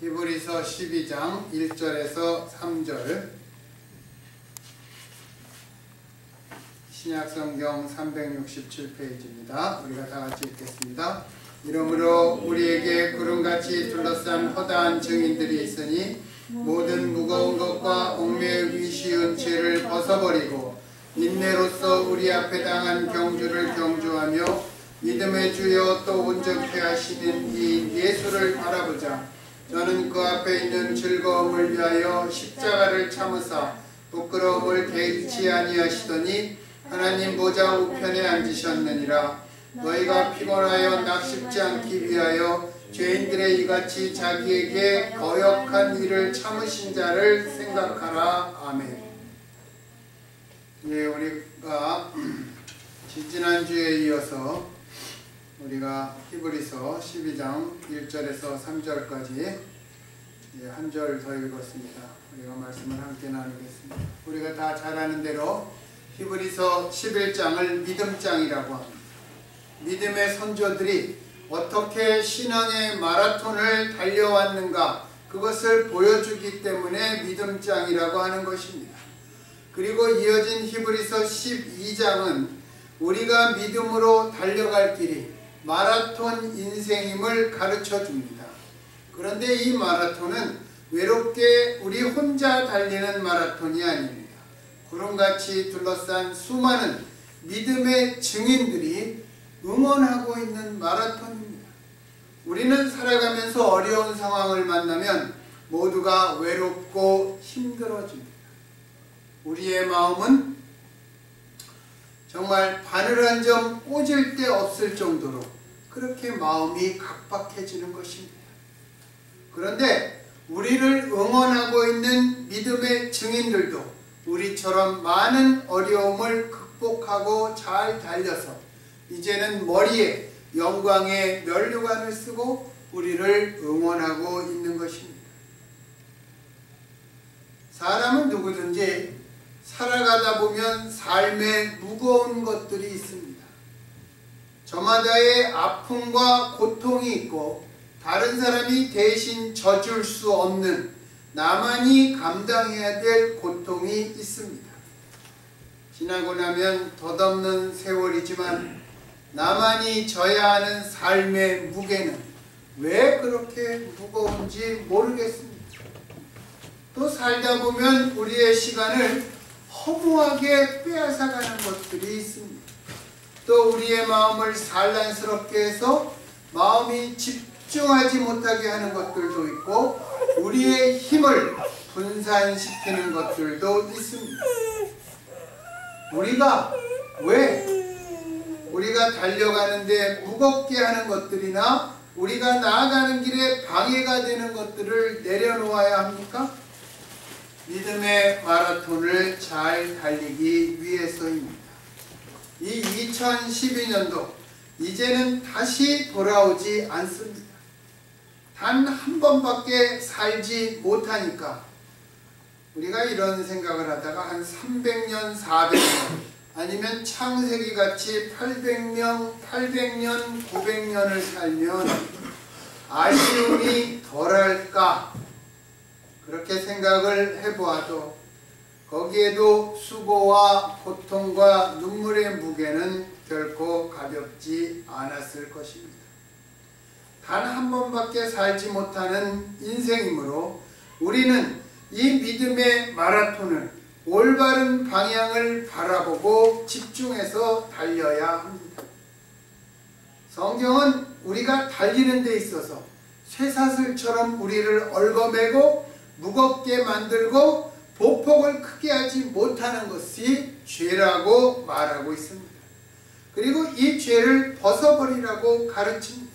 히브리서 12장 1절에서 3절, 신약성경 367페이지입니다. 우리가 다 같이 읽겠습니다. 이러므로 우리에게 구름같이 둘러싼 허다한 증인들이 있으니 모든 무거운 것과 얽매이기 쉬운 죄를 벗어버리고 인내로써 우리 앞에 당한 경주를 경주하며 믿음의 주여 또 온전케 하시는 이 예수를 바라보자. 저는 그 앞에 있는 즐거움을 위하여 십자가를 참으사 부끄러움을 개의치 아니하시더니 하나님 보좌 우편에 앉으셨느니라. 너희가 피곤하여 낙심치 않기 위하여 죄인들의 이같이 자기에게 거역한 일을 참으신 자를 생각하라. 아멘. 예, 우리가 지지난주에 이어서 우리가 히브리서 12장 1절에서 3절까지 한 절 더 읽었습니다. 우리가 말씀을 함께 나누겠습니다. 우리가 다 잘 아는 대로 히브리서 11장을 믿음장이라고 합니다. 믿음의 선조들이 어떻게 신앙의 마라톤을 달려왔는가, 그것을 보여주기 때문에 믿음장이라고 하는 것입니다. 그리고 이어진 히브리서 12장은 우리가 믿음으로 달려갈 길이 마라톤 인생임을 가르쳐 줍니다. 그런데 이 마라톤은 외롭게 우리 혼자 달리는 마라톤이 아닙니다. 구름같이 둘러싼 수많은 믿음의 증인들이 응원하고 있는 마라톤입니다. 우리는 살아가면서 어려운 상황을 만나면 모두가 외롭고 힘들어집니다. 우리의 마음은 정말 바늘 한 점 꽂을 데 없을 정도로 그렇게 마음이 각박해지는 것입니다. 그런데 우리를 응원하고 있는 믿음의 증인들도 우리처럼 많은 어려움을 극복하고 잘 달려서 이제는 머리에 영광의 면류관을 쓰고 우리를 응원하고 있는 것입니다. 사람은 누구든지 살아가다 보면 삶에 무거운 것들이 있습니다. 저마다의 아픔과 고통이 있고 다른 사람이 대신 져줄 수 없는 나만이 감당해야 될 고통이 있습니다. 지나고 나면 덧없는 세월이지만 나만이 져야 하는 삶의 무게는 왜 그렇게 무거운지 모르겠습니다. 또 살다 보면 우리의 시간을 허무하게 빼앗아가는 것들이 있습니다. 또 우리의 마음을 산란스럽게 해서 마음이 집중하지 못하게 하는 것들도 있고 우리의 힘을 분산시키는 것들도 있습니다. 우리가 달려가는데 무겁게 하는 것들이나 우리가 나아가는 길에 방해가 되는 것들을 내려놓아야 합니까? 믿음의 마라톤을 잘 달리기 위해서입니다. 이 2012년도 이제는 다시 돌아오지 않습니다. 단 한 번밖에 살지 못하니까 우리가 이런 생각을 하다가 한 300년, 400년 아니면 창세기같이 800년, 900년을 살면 아쉬움이 덜할까 그렇게 생각을 해보아도 거기에도 수고와 고통과 눈물의 무게는 결코 가볍지 않았을 것입니다. 단 한 번밖에 살지 못하는 인생이므로 우리는 이 믿음의 마라톤을 올바른 방향을 바라보고 집중해서 달려야 합니다. 성경은 우리가 달리는 데 있어서 쇠사슬처럼 우리를 얽어매고 무겁게 만들고 보폭을 크게 하지 못하는 것이 죄라고 말하고 있습니다. 그리고 이 죄를 벗어버리라고 가르칩니다.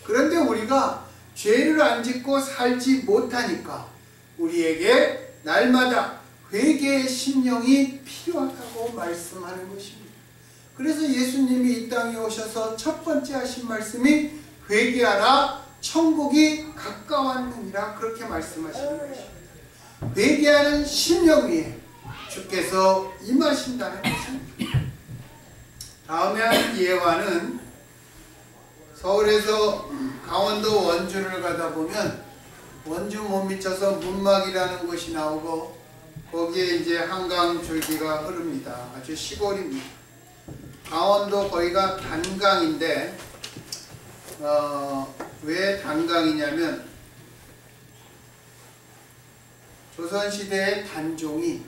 그런데 우리가 죄를 안 짓고 살지 못하니까 우리에게 날마다 회개의 심령이 필요하다고 말씀하는 것입니다. 그래서 예수님이 이 땅에 오셔서 첫 번째 하신 말씀이 회개하라 천국이 가까웠느니라 그렇게 말씀하시는 것입니다. 회개하는 심령 위에 주께서 임하신다는 것입니다. 다음에 한 예화는 서울에서 강원도 원주를 가다 보면 원주 못 미쳐서 문막이라는 곳이 나오고 거기에 이제 한강 줄기가 흐릅니다. 아주 시골입니다. 강원도 거기가 단강인데 왜 단강이냐면 조선시대의 단종이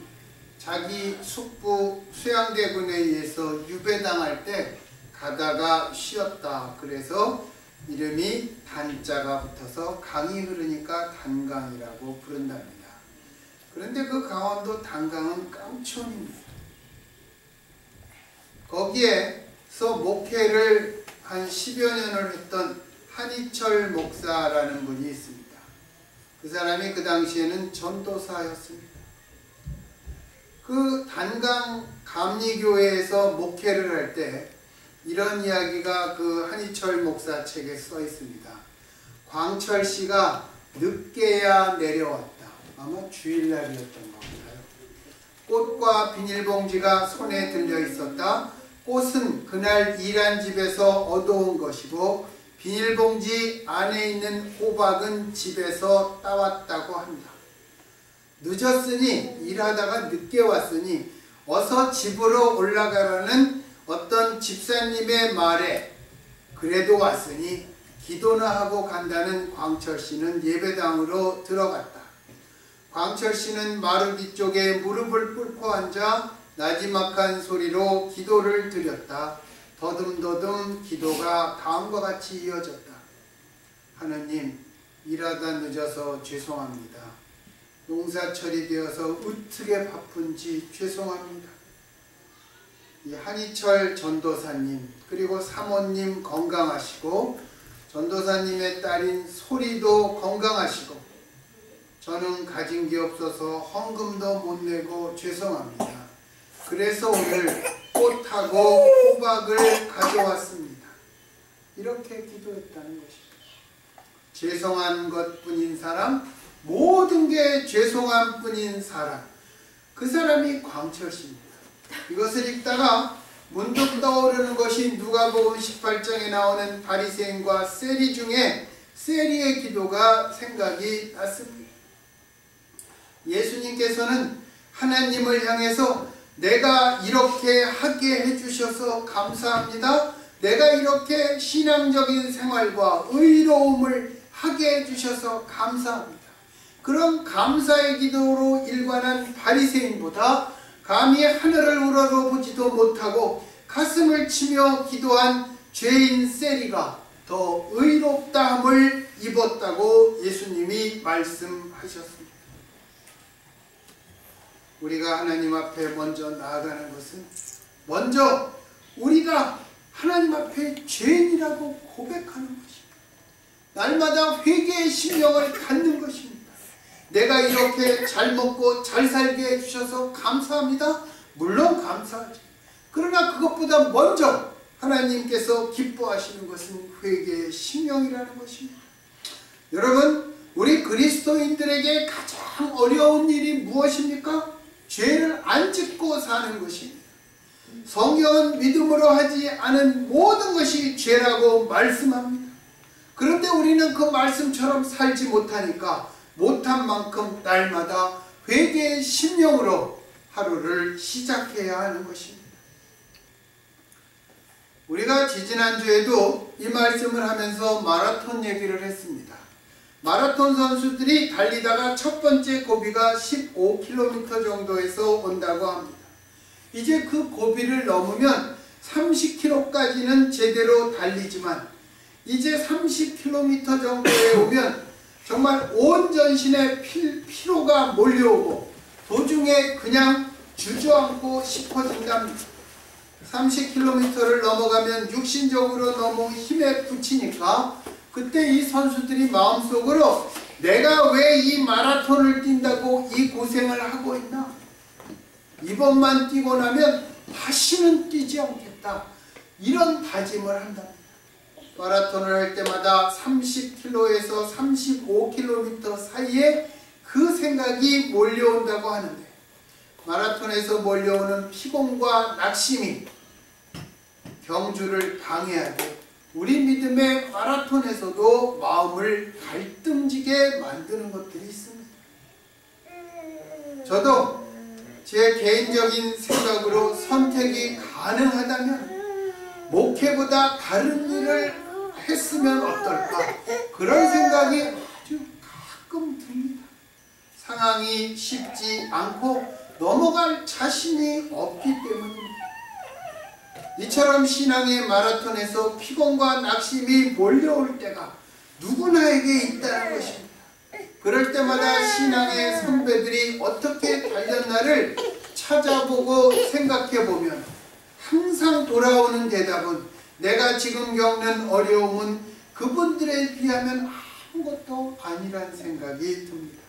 자기 숙부 수양대군에 의해서 유배당할 때 가다가 쉬었다. 그래서 이름이 단자가 붙어서 강이 흐르니까 단강이라고 부른답니다. 그런데 그 강원도 단강은 깡촌입니다. 거기에서 목회를 한 10여 년을 했던 한희철 목사라는 분이 있습니다. 그 사람이 그 당시에는 전도사였습니다. 그 단강 감리교회에서 목회를 할 때 이런 이야기가 그 한희철 목사 책에 써 있습니다. 광철 씨가 늦게야 내려왔다. 아마 주일날이었던 것 같아요. 꽃과 비닐봉지가 손에 들려 있었다. 꽃은 그날 일한 집에서 얻어온 것이고 비닐봉지 안에 있는 호박은 집에서 따왔다고 한다. 늦었으니 일하다가 늦게 왔으니 어서 집으로 올라가라는 어떤 집사님의 말에 그래도 왔으니 기도나 하고 간다는 광철씨는 예배당으로 들어갔다. 광철씨는 마루 뒤쪽에 무릎을 꿇고 앉아 나지막한 소리로 기도를 드렸다. 더듬더듬 기도가 다음과 같이 이어졌다. 하느님, 일하다 늦어서 죄송합니다. 농사철이 되어서 으트게 바쁜지 죄송합니다. 이 한희철 전도사님 그리고 사모님 건강하시고 전도사님의 딸인 소리도 건강하시고 저는 가진 게 없어서 헌금도 못 내고 죄송합니다. 그래서 오늘 꽃하고 호박을 가져왔습니다. 이렇게 기도했다는 것입니다. 죄송한 것뿐인 사람, 모든 게 죄송한 뿐인 사람, 그 사람이 광철씨입니다. 이것을 읽다가 문득 떠오르는 것이 누가복음 18장에 나오는 바리새인과 세리 중에 세리의 기도가 생각이 났습니다. 예수님께서는 하나님을 향해서 내가 이렇게 하게 해주셔서 감사합니다. 내가 이렇게 신앙적인 생활과 의로움을 하게 해주셔서 감사합니다. 그런 감사의 기도로 일관한 바리새인보다 감히 하늘을 우러러보지도 못하고 가슴을 치며 기도한 죄인 세리가 더 의롭다함을 입었다고 예수님이 말씀하셨습니다. 우리가 하나님 앞에 먼저 나아가는 것은 먼저 우리가 하나님 앞에 죄인이라고 고백하는 것입니다. 날마다 회개의 심령을 갖는 것입니다. 내가 이렇게 잘 먹고 잘 살게 해주셔서 감사합니다. 물론 감사하죠. 그러나 그것보다 먼저 하나님께서 기뻐하시는 것은 회개의 심령이라는 것입니다. 여러분, 우리 그리스도인들에게 가장 어려운 일이 무엇입니까? 죄를 안 짓고 사는 것입니다. 성경은 믿음으로 하지 않은 모든 것이 죄라고 말씀합니다. 그런데 우리는 그 말씀처럼 살지 못하니까 못한 만큼 날마다 회개의 심령으로 하루를 시작해야 하는 것입니다. 우리가 지지난주에도 이 말씀을 하면서 마라톤 얘기를 했습니다. 마라톤 선수들이 달리다가 첫 번째 고비가 15km 정도에서 온다고 합니다. 이제 그 고비를 넘으면 30km까지는 제대로 달리지만 이제 30km 정도에 오면 정말 온 전신에 피로가 몰려오고 도중에 그냥 주저앉고 싶어진답니다. 30km를 넘어가면 육신적으로 너무 힘에 부치니까 그때 이 선수들이 마음속으로 내가 왜 이 마라톤을 뛴다고 이 고생을 하고 있나? 이번만 뛰고 나면 다시는 뛰지 않겠다. 이런 다짐을 한답니다. 마라톤을 할 때마다 30km에서 35km 사이에 그 생각이 몰려온다고 하는데 마라톤에서 몰려오는 피곤과 낙심이 경주를 방해하고 우리 믿음의 마라톤에서도 마음을 갈등지게 만드는 것들이 있습니다. 저도 제 개인적인 생각으로 선택이 가능하다면 목회보다 다른 일을 했으면 어떨까, 그런 생각이 아주 가끔 듭니다. 상황이 쉽지 않고 넘어갈 자신이 없기 때문입니다. 이처럼 신앙의 마라톤에서 피곤과 낙심이 몰려올 때가 누구나에게 있다는 것입니다. 그럴 때마다 신앙의 선배들이 어떻게 달렸나를 찾아보고 생각해보면 항상 돌아오는 대답은 내가 지금 겪는 어려움은 그분들에 비하면 아무것도 아니란 생각이 듭니다.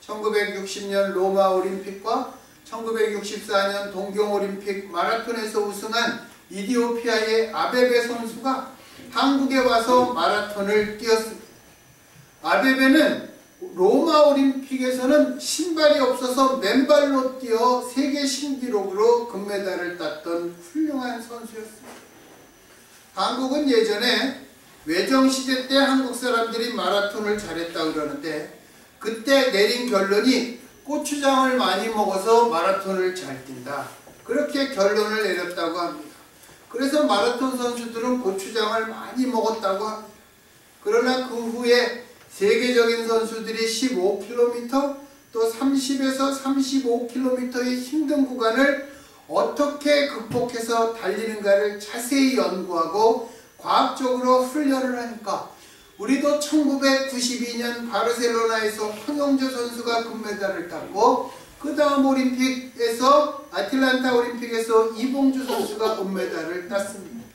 1960년 로마 올림픽과 1964년 동경올림픽 마라톤에서 우승한 이디오피아의 아베베 선수가 한국에 와서 마라톤을 뛰었습니다. 아베베는 로마 올림픽에서는 신발이 없어서 맨발로 뛰어 세계 신기록으로 금메달을 땄던 훌륭한 선수였습니다. 한국은 예전에 외정시대 때 한국 사람들이 마라톤을 잘했다고 그러는데 그때 내린 결론이 고추장을 많이 먹어서 마라톤을 잘 뛴다, 그렇게 결론을 내렸다고 합니다. 그래서 마라톤 선수들은 고추장을 많이 먹었다고 합니다. 그러나 그 후에 세계적인 선수들이 15km 또 30에서 35km의 힘든 구간을 어떻게 극복해서 달리는가를 자세히 연구하고 과학적으로 훈련을 하니까 우리도 1992년 바르셀로나에서 황영조 선수가 금메달을 땄고 그 다음 올림픽에서 아틀란타 올림픽에서 이봉주 선수가 은메달을 땄습니다.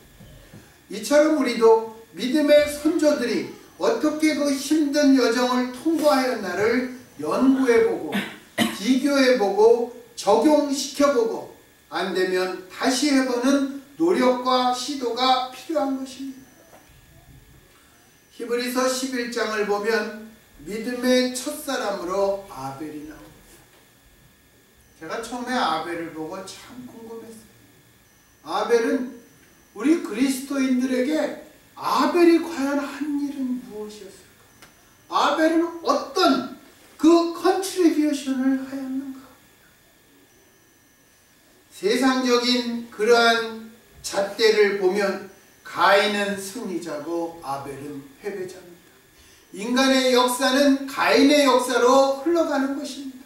이처럼 우리도 믿음의 선조들이 어떻게 그 힘든 여정을 통과하였나를 연구해보고 비교해보고 적용시켜보고 안되면 다시 해보는 노력과 시도가 필요한 것입니다. 히브리서 11장을 보면 믿음의 첫사람으로 아벨이 나옵니다. 제가 처음에 아벨을 보고 참 궁금했어요. 아벨은 우리 그리스도인들에게 아벨이 과연 한 일은 무엇이었을까? 아벨은 어떤 그 컨트리뷰션을 하였는가? 세상적인 그러한 잣대를 보면 가인은 승리자고 아벨은 패배자입니다. 인간의 역사는 가인의 역사로 흘러가는 것입니다.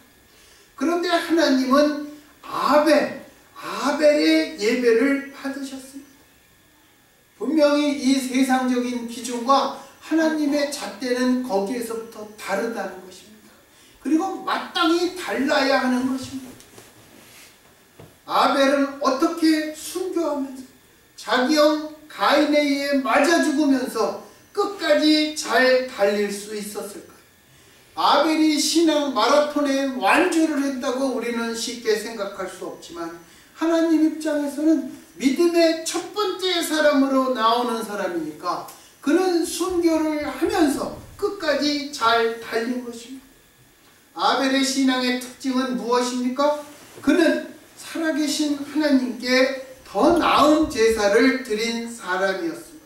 그런데 하나님은 아벨의 예배를 받으셨습니다. 분명히 이 세상적인 기준과 하나님의 잣대는 거기에서부터 다르다는 것입니다. 그리고 마땅히 달라야 하는 것입니다. 아벨은 어떻게 순교하면서 자기 형 가인에 의해 맞아 죽으면서 끝까지 잘 달릴 수 있었을까요? 아벨이 신앙 마라톤에 완주를 했다고 우리는 쉽게 생각할 수 없지만 하나님 입장에서는 믿음의 첫 번째 사람으로 나오는 사람이니까 그는 순교를 하면서 끝까지 잘 달린 것입니다. 아벨의 신앙의 특징은 무엇입니까? 그는 살아계신 하나님께 더 나은 제사를 드린 사람이었습니다.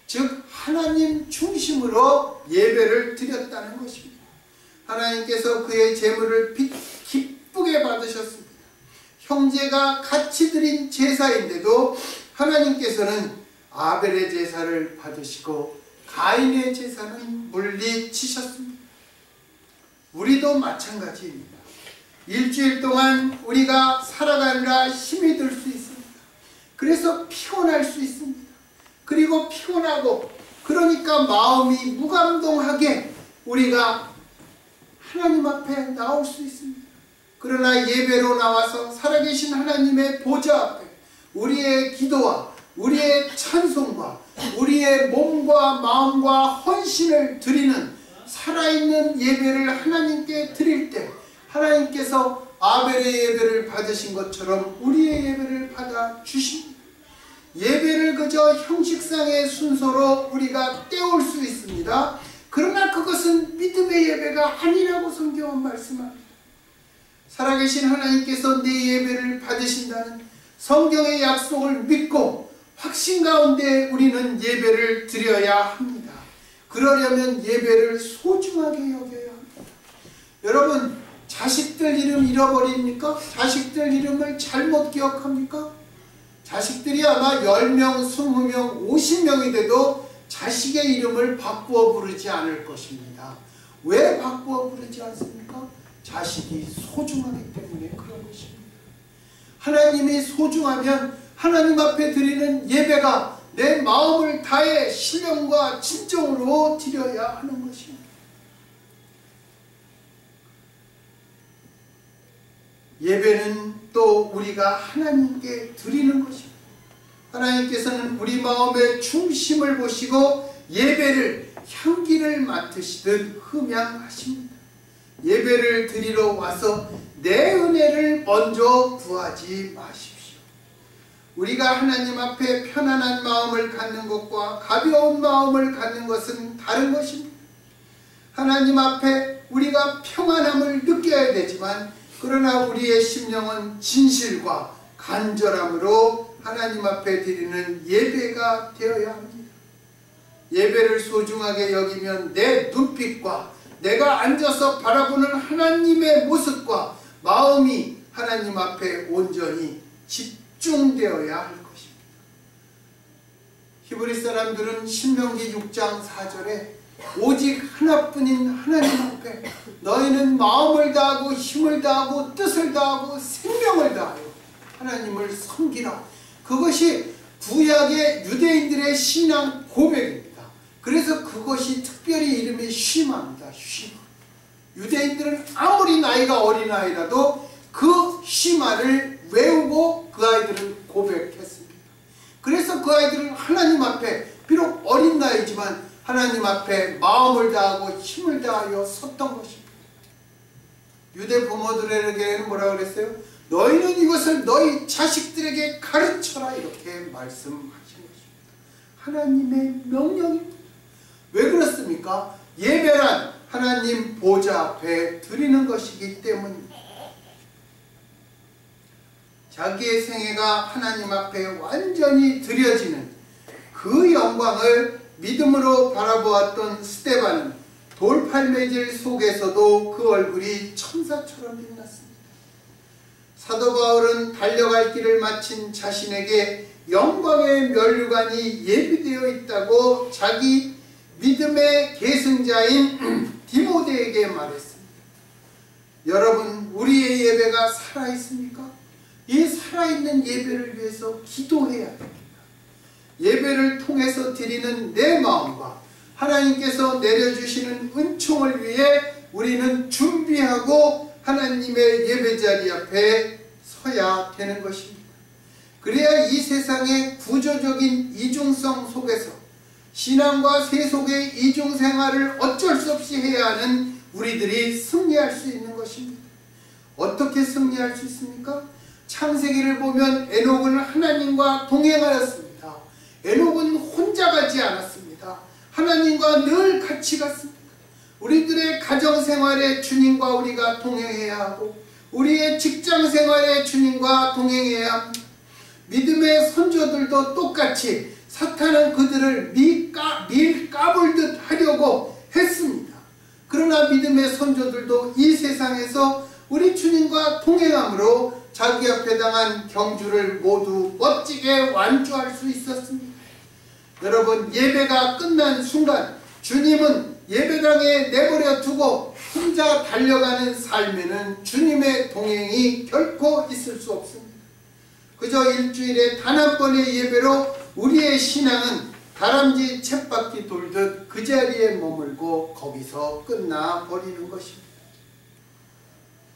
즉 하나님 중심으로 예배를 드렸다는 것입니다. 하나님께서 그의 제물을 기쁘게 받으셨습니다. 형제가 같이 드린 제사인데도 하나님께서는 아벨의 제사를 받으시고 가인의 제사는 물리치셨습니다. 우리도 마찬가지입니다. 일주일 동안 우리가 살아가느라 힘이 들 수 있습니다. 그래서 피곤할 수 있습니다. 그리고 피곤하고 그러니까 마음이 무감동하게 우리가 하나님 앞에 나올 수 있습니다. 그러나 예배로 나와서 살아계신 하나님의 보좌 앞에 우리의 기도와 우리의 찬송과 우리의 몸과 마음과 헌신을 드리는 살아있는 예배를 하나님께 드릴 때 하나님께서 아벨의 예배를 받으신 것처럼 우리의 예배를 받아 주십니다. 예배를 그저 형식상의 순서로 우리가 때울 수 있습니다. 그러나 그것은 믿음의 예배가 아니라고 성경은 말씀합니다. 살아계신 하나님께서 내 예배를 받으신다는 성경의 약속을 믿고 확신 가운데 우리는 예배를 드려야 합니다. 그러려면 예배를 소중하게 여겨야 합니다. 여러분, 자식들 이름 잃어버립니까? 자식들 이름을 잘못 기억합니까? 자식들이 아마 10명, 20명, 50명이 돼도 자식의 이름을 바꾸어 부르지 않을 것입니다. 왜 바꾸어 부르지 않습니까? 자식이 소중하기 때문에 그런 것입니다. 하나님이 소중하면 하나님 앞에 드리는 예배가 내 마음을 다해 신령과 진정으로 드려야 하는 것입니다. 예배는 또 우리가 하나님께 드리는 것입니다. 하나님께서는 우리 마음의 중심을 보시고 예배를 향기를 맡으시듯 흠양하십니다. 예배를 드리러 와서 내 은혜를 먼저 구하지 마십시오. 우리가 하나님 앞에 편안한 마음을 갖는 것과 가벼운 마음을 갖는 것은 다른 것입니다. 하나님 앞에 우리가 평안함을 느껴야 되지만, 그러나 우리의 심령은 진실과 간절함으로 하나님 앞에 드리는 예배가 되어야 합니다. 예배를 소중하게 여기면 내 눈빛과 내가 앉아서 바라보는 하나님의 모습과 마음이 하나님 앞에 온전히 집중되어야 할 것입니다. 히브리 사람들은 신명기 6장 4절에 오직 하나뿐인 하나님 앞에 너희는 마음을 다하고 힘을 다하고 뜻을 다하고 생명을 다하여 하나님을 섬기라. 그것이 구약의 유대인들의 신앙 고백입니다. 그래서 그것이 특별히 이름이 쉼합니다. 쉼. 유대인들은 아무리 나이가 어린아이라도 그 쉼화를 외우고 그 아이들은 고백했습니다. 그래서 그 아이들은 하나님 앞에 비록 어린 나이지만 하나님 앞에 마음을 다하고 힘을 다하여 섰던 것입니다. 유대 부모들에게는 뭐라 그랬어요? 너희는 이것을 너희 자식들에게 가르쳐라, 이렇게 말씀하신 것입니다. 하나님의 명령입니다. 왜 그렇습니까? 예배란 하나님 보좌 앞에 드리는 것이기 때문입니다. 자기의 생애가 하나님 앞에 완전히 드려지는 그 영광을 믿음으로 바라보았던 스데반은 돌팔매질 속에서도 그 얼굴이 천사처럼 빛났습니다. 사도 바울은 달려갈 길을 마친 자신에게 영광의 면류관이 예비되어 있다고 자기 믿음의 계승자인 디모데에게 말했습니다. 여러분, 우리의 예배가 살아있습니까? 이 살아있는 예배를 위해서 기도해야 됩니다. 예배를 통해서 드리는 내 마음과 하나님께서 내려주시는 은총을 위해 우리는 준비하고 하나님의 예배자리 앞에 서야 되는 것입니다. 그래야 이 세상의 구조적인 이중성 속에서 신앙과 세속의 이중생활을 어쩔 수 없이 해야 하는 우리들이 승리할 수 있는 것입니다. 어떻게 승리할 수 있습니까? 창세기를 보면 에녹은 하나님과 동행하였습니다. 에녹은 혼자 가지 않았습니다. 하나님과 늘 같이 갔습니다. 우리들의 가정생활에 주님과 우리가 동행해야 하고 우리의 직장생활에 주님과 동행해야 합니다. 믿음의 선조들도 똑같이 사탄은 그들을 밀 까불듯 하려고 했습니다. 그러나 믿음의 선조들도 이 세상에서 우리 주님과 동행함으로 자기 앞에 당한 경주를 모두 멋지게 완주할 수 있었습니다. 여러분, 예배가 끝난 순간 주님은 예배당에 내버려 두고 혼자 달려가는 삶에는 주님의 동행이 결코 있을 수 없습니다. 그저 일주일에 단 한 번의 예배로 우리의 신앙은 다람쥐 쳇바퀴 돌듯 그 자리에 머물고 거기서 끝나버리는 것입니다.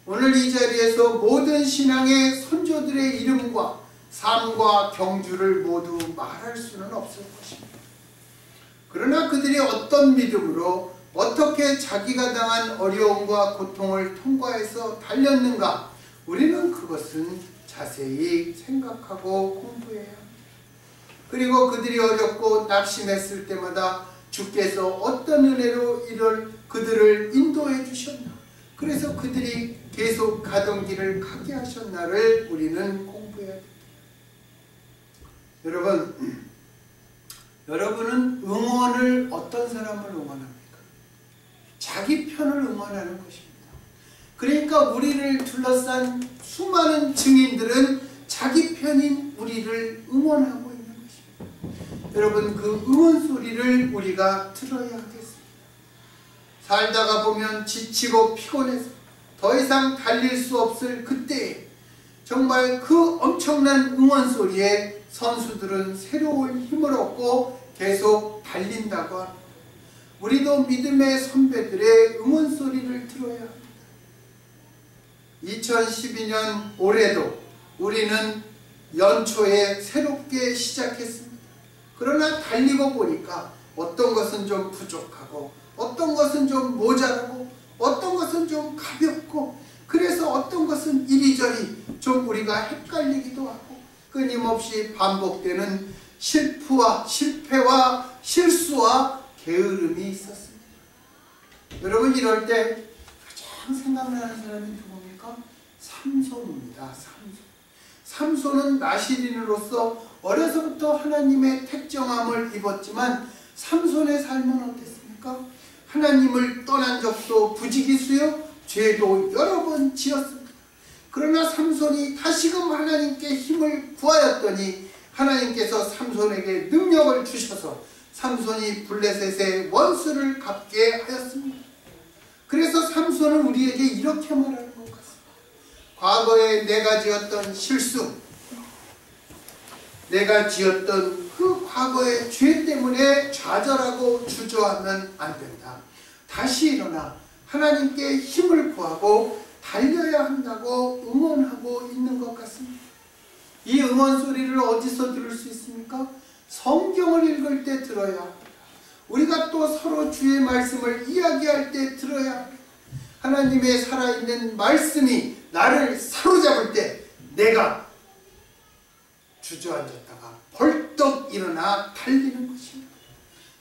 오늘 이 자리에서 모든 신앙의 선조들의 이름과 삶과 경주를 모두 말할 수는 없을 것입니다. 그러나 그들이 어떤 믿음으로 어떻게 자기가 당한 어려움과 고통을 통과해서 달렸는가, 우리는 그것은 자세히 생각하고 공부해야 합니다. 그리고 그들이 어렵고 낙심했을 때마다 주께서 어떤 은혜로 그들을 인도해 주셨나, 그래서 그들이 계속 가던 길을 가게 하셨나를 우리는 공부해야 됩니다. 여러분은 응원을 어떤 사람을 응원합니까? 자기 편을 응원하는 것입니다. 그러니까 우리를 둘러싼 수많은 증인들은 자기 편인 우리를 응원하고 있는 것입니다. 여러분, 그 응원 소리를 우리가 들어야 하겠습니다. 살다가 보면 지치고 피곤해서 더 이상 달릴 수 없을 그때에 정말 그 엄청난 응원 소리에 선수들은 새로운 힘을 얻고 계속 달린다고 합니다. 우리도 믿음의 선배들의 응원 소리를 들어야 합니다. 2012년 올해도 우리는 연초에 새롭게 시작했습니다. 그러나 달리고 보니까 어떤 것은 좀 부족하고 어떤 것은 좀 모자라고 어떤 것은 좀 가볍고 그래서 어떤 것은 이리저리 좀 우리가 헷갈리기도 하고 끊임없이 반복되는 실패와 실수와 게으름이 있었습니다. 여러분, 이럴 때 가장 생각나는 사람이 누굽니까? 삼손입니다. 삼손은 나시린으로서 어려서부터 하나님의 택정함을 입었지만 삼손의 삶은 어땠습니까? 하나님을 떠난 적도 부지기수요 죄도 여러 번 지었습니다. 그러나 삼손이 다시금 하나님께 힘을 구하였더니 하나님께서 삼손에게 능력을 주셔서 삼손이 블레셋의 원수를 갚게 하였습니다. 그래서 삼손은 우리에게 이렇게 말하는 것 같습니다. 과거에 내가 지었던 실수, 내가 지었던 그 과거의 죄 때문에 좌절하고 주저하면 안 된다. 다시 일어나 하나님께 힘을 구하고 달려야 한다고 응원하고 있는 것 같습니다. 이 응원 소리를 어디서 들을 수 있습니까? 성경을 읽을 때 들어야 합니다. 우리가 또 서로 주의 말씀을 이야기할 때 들어야 합니다. 하나님의 살아있는 말씀이 나를 사로잡을 때 내가 주저앉았다가 벌떡 일어나 달리는 것입니다.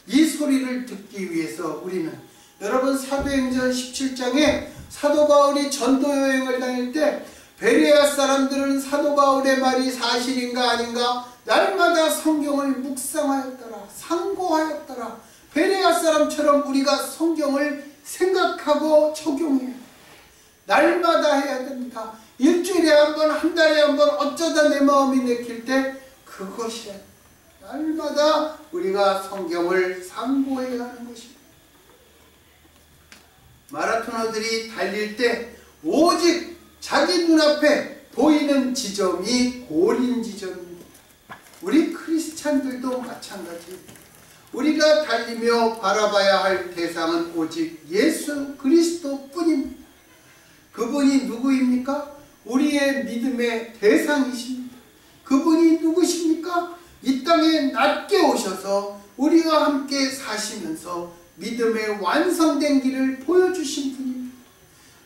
이 소리를 듣기 위해서 우리는 여러분 사도행전 17장에 사도 바울이 전도 여행을 다닐 때 베레아 사람들은 사도 바울의 말이 사실인가 아닌가 날마다 성경을 묵상하였더라, 상고하였더라. 베레아 사람처럼 우리가 성경을 생각하고 적용해야 합니다. 날마다 해야 됩니다. 일주일에 한 번, 한 달에 한 번 어쩌다 내 마음이 내킬 때 그것이야. 날마다 우리가 성경을 상고해야 하는 것입니다. 마라토너들이 달릴 때 오직 자기 눈앞에 보이는 지점이 고린 지점입니다. 우리 크리스찬들도 마찬가지입니다. 우리가 달리며 바라봐야 할 대상은 오직 예수 그리스도 뿐입니다. 그분이 누구입니까? 우리의 믿음의 대상이십니다. 그분이 누구십니까? 이 땅에 낮게 오셔서 우리와 함께 사시면서 믿음의 완성된 길을 보여주신 분입니다.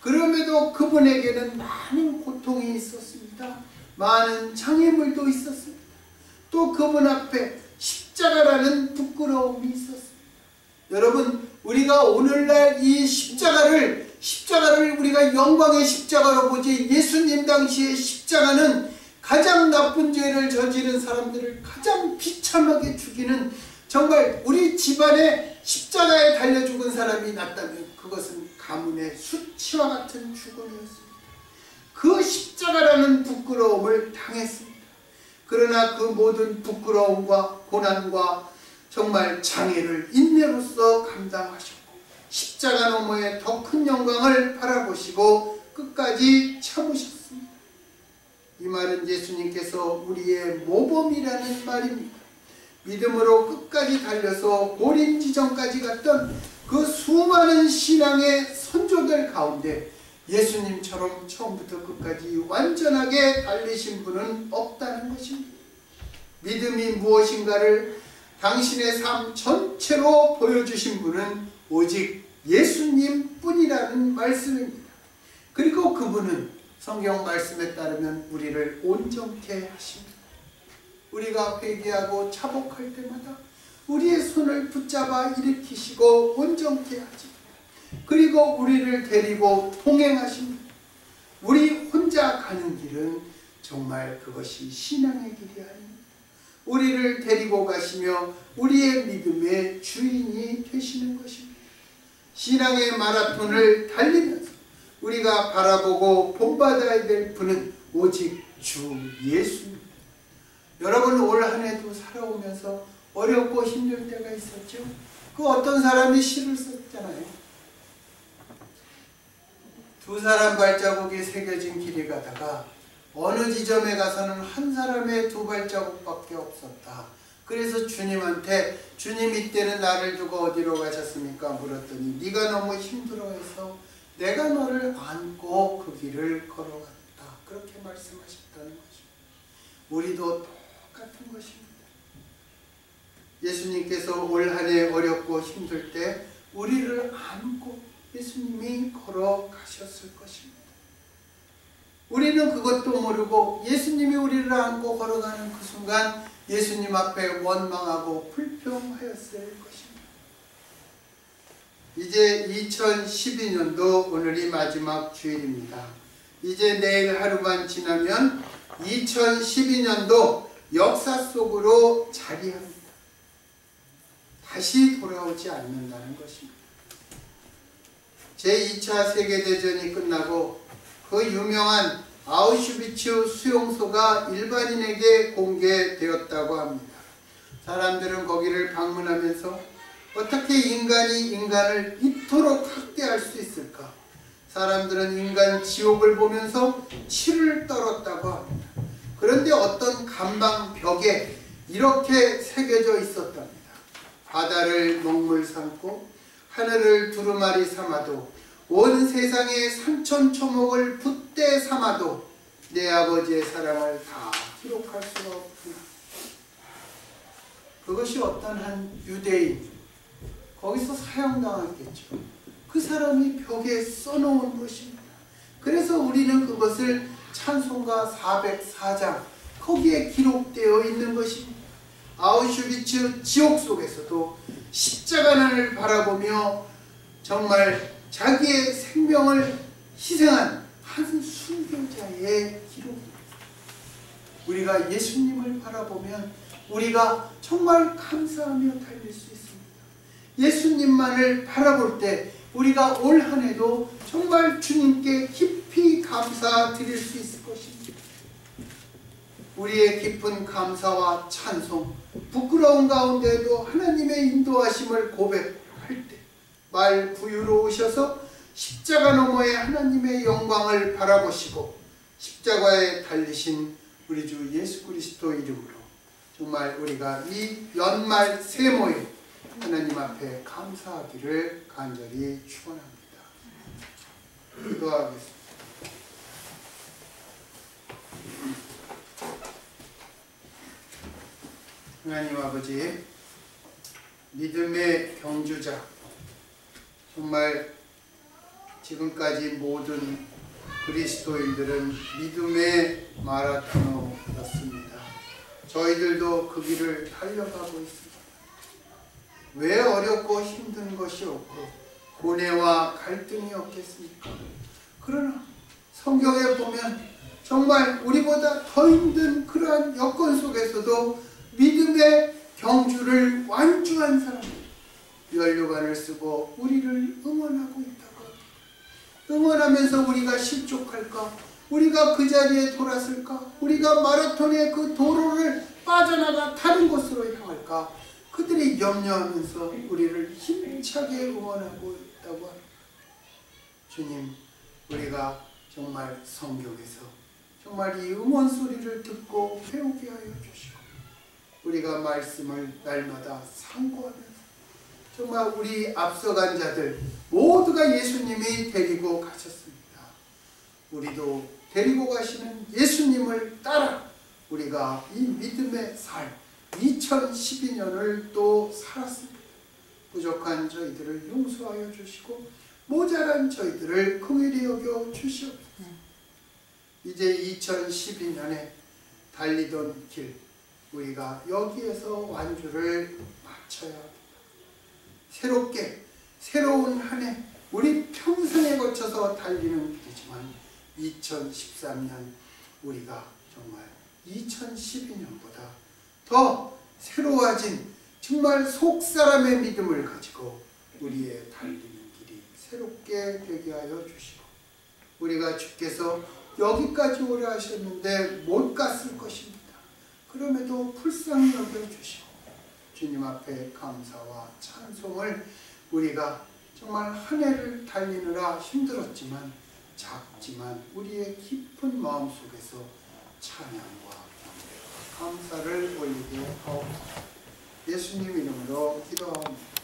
그럼에도 그분에게는 많은 고통이 있었습니다. 많은 장애물도 있었습니다. 또 그분 앞에 십자가라는 부끄러움이 있었습니다. 여러분, 우리가 오늘날 이 십자가를 우리가 영광의 십자가로 보지, 예수님 당시의 십자가는 가장 나쁜 죄를 저지른 사람들을 가장 비참하게 죽이는, 정말 우리 집안에 십자가에 달려 죽은 사람이 났다면 그것은 가문의 수치와 같은 죽음이었습니다. 그 십자가라는 부끄러움을 당했습니다. 그러나 그 모든 부끄러움과 고난과 정말 장애를 인내로써 감당하셨고 십자가 너머에 더 큰 영광을 바라보시고 끝까지 참으셨습니다. 이 말은 예수님께서 우리의 모범이라는 말입니다. 믿음으로 끝까지 달려서 고린 지점까지 갔던 그 수많은 신앙의 선조들 가운데 예수님처럼 처음부터 끝까지 완전하게 달리신 분은 없다는 것입니다. 믿음이 무엇인가를 당신의 삶 전체로 보여주신 분은 오직 예수님 뿐이라는 말씀입니다. 그리고 그분은 성경 말씀에 따르면 우리를 온전케 하십니다. 우리가 회개하고 자복할 때마다 우리의 손을 붙잡아 일으키시고 온전케 하십니다. 그리고 우리를 데리고 동행하십니다. 우리 혼자 가는 길은 정말 그것이 신앙의 길이 아닙니다. 우리를 데리고 가시며 우리의 믿음의 주인이 되시는 것입니다. 신앙의 마라톤을 달리면서 우리가 바라보고 본받아야 될 분은 오직 주 예수입니다. 여러분, 올 한 해도 살아오면서 어렵고 힘들 때가 있었죠. 그 어떤 사람이 시를 썼잖아요. 두 사람 발자국이 새겨진 길이 가다가 어느 지점에 가서는 한 사람의 두 발자국밖에 없었다. 그래서 주님한테 주님 이때는 나를 두고 어디로 가셨습니까? 물었더니 네가 너무 힘들어해서 내가 너를 안고 그 길을 걸어갔다. 그렇게 말씀하셨다는 것입니다. 우리도 똑같은 것입니다. 예수님께서 올 한 해 어렵고 힘들 때 우리를 안고 예수님이 걸어가셨을 것입니다. 우리는 그것도 모르고 예수님이 우리를 안고 걸어가는 그 순간 예수님 앞에 원망하고 불평하였을 것입니다. 이제 2012년도 오늘이 마지막 주일입니다. 이제 내일 하루만 지나면 2012년도 역사 속으로 자리합니다. 다시 돌아오지 않는다는 것입니다. 제2차 세계대전이 끝나고 그 유명한 아우슈비츠 수용소가 일반인에게 공개되었다고 합니다. 사람들은 거기를 방문하면서 어떻게 인간이 인간을 이토록 학대할 수 있을까? 사람들은 인간 지옥을 보면서 치를 떨었다고 합니다. 그런데 어떤 감방 벽에 이렇게 새겨져 있었답니다. 바다를 먹물 삼고 하늘을 두루마리 삼아도 온 세상의 산천초목을 붓대 삼아도 내 아버지의 사랑을 다 기록할 수가 없구나. 그것이 어떤 한 유대인, 거기서 사형당했겠죠. 그 사람이 벽에 써놓은 것입니다. 그래서 우리는 그것을 찬송가 404장 거기에 기록되어 있는 것입니다. 아우슈비츠 지옥 속에서도 십자가를 바라보며 정말 자기의 생명을 희생한 한 순교자의 기록입니다. 우리가 예수님을 바라보면 우리가 정말 감사하며 달릴 수 있습니다. 예수님만을 바라볼 때 우리가 올 한 해도 정말 주님께 깊이 감사드릴 수 있을 것입니다. 우리의 깊은 감사와 찬송, 부끄러운 가운데도 하나님의 인도하심을 고백할 때 말 부유로우셔서 십자가 너머의 하나님의 영광을 바라보시고 십자가에 달리신 우리 주 예수 그리스도 이름으로 정말 우리가 이 연말 세모에 하나님 앞에 감사하기를 간절히 축원합니다. 기도하겠습니다. 하나님 아버지, 믿음의 경주자, 정말 지금까지 모든 그리스도인들은 믿음의 마라토너였습니다. 저희들도 그 길을 달려가고 있습니다. 왜 어렵고 힘든 것이 없고 고뇌와 갈등이 없겠습니까? 그러나 성경에 보면 정말 우리보다 더 힘든 그러한 여건 속에서도 믿음의 경주를 완주한 사람들, 연료관을 쓰고 우리를 응원하고 있다고 합니다. 응원하면서 우리가 실족할까? 우리가 그 자리에 돌았을까? 우리가 마라톤의 그 도로를 빠져나가 다른 곳으로 향할까? 그들이 염려하면서 우리를 힘차게 응원하고 있다고 합니다. 주님, 우리가 정말 성경에서 정말 이 응원 소리를 듣고 배우게 하여 주시고 우리가 말씀을 날마다 상고하면서 정말 우리 앞서간 자들 모두가 예수님이 데리고 가셨습니다. 우리도 데리고 가시는 예수님을 따라 우리가 이 믿음의 삶 2012년을 또 살았습니다. 부족한 저희들을 용서하여 주시고 모자란 저희들을 긍휼히 여겨 주시옵소서. 이제 2012년에 달리던 길 우리가 여기에서 완주를 마쳐야 합니다. 새롭게 새로운 한 해 우리 평생에 거쳐서 달리는 길이지만 2013년 우리가 정말 2012년보다 더 새로워진 정말 속사람의 믿음을 가지고 우리의 달리는 길이 새롭게 되게 하여 주시고, 우리가 주께서 여기까지 오래 하셨는데 못 갔을 것입니다. 그럼에도 불쌍히 여겨주시고 주님 앞에 감사와 찬송을, 우리가 정말 한 해를 달리느라 힘들었지만 작지만 우리의 깊은 마음속에서 찬양과 감사를 올리게 하옵소서. 예수님 이름으로 기도합니다.